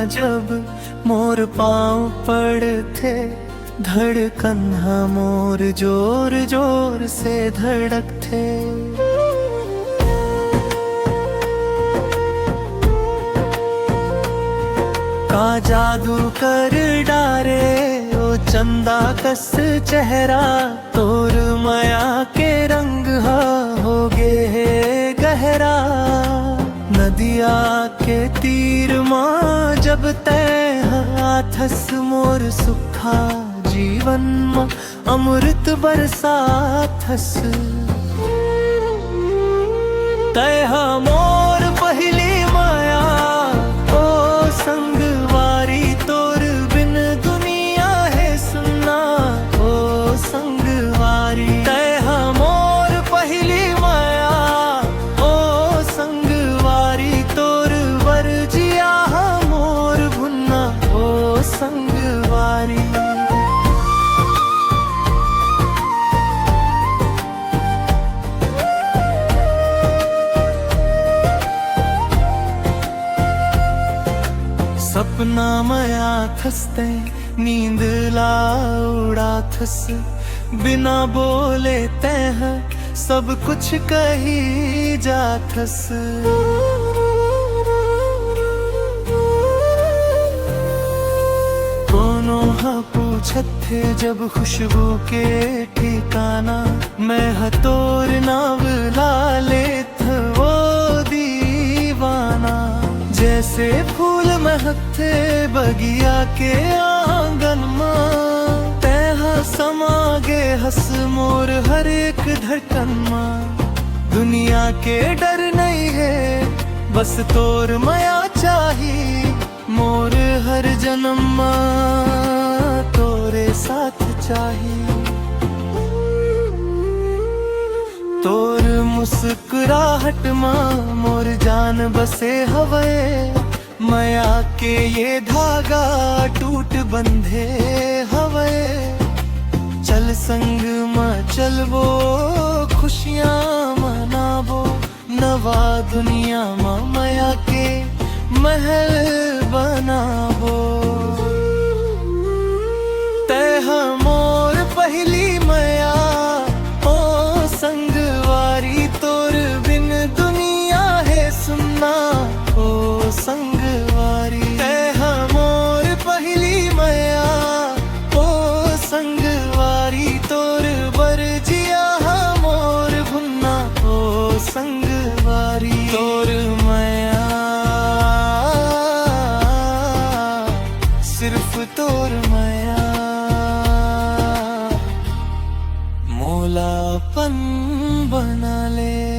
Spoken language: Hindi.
जब मोर पाँव पड़ते, धड़कन मोर जोर जोर से धड़कते। का जादू कर डारे ओ चंदा कस चेहरा, तोर माया के रंग होगे गहरा। नदिया के तीर माँ जब तय हाथस, मोर सुखा जीवन माँ अमृत बरसाथस। तय मोर पहली माया ओ संगवारी, तोर बिन दुनिया है सुना ओ संगवारी। तय मोर पहली माया ओ संगवारी, तोर वरजिया मोर भुन्ना ओ संगवारी। सपना मया थसते, नींद ला उड़ा थस। बिना बोले तह सब कुछ कही जाथस। कोनो पूछत थे जब खुशबू के ठिकाना, मैं हतोर नाव ला लेथ वो दीवाना। जैसे फूल महकते बगिया के आंगन माँ, तैहा समागे हस मोर हर एक धड़कन माँ। दुनिया के डर नहीं है बस तोर माया चाही, मोर हर जन्म माँ तोरे साथ चाही। तोर मुस्कुराहट माँ मोर जान बसे हवे, माया के ये धागा टूट बंधे हवे। चल संग माँ चलबो, खुशियाँ मनाबो, नवा दुनिया माँ माया के महल बनाबो। तह मोर पहली माया ओ संगवारी, तोर बिन दुनिया है सुनना ओ संगवारी। तह मोर पहली माया ओ संगवारी, तोर बरजिया मोर भुन्ना ओ संगवारी। तोर माया सिर्फ तोर माया मोलापन बना ले।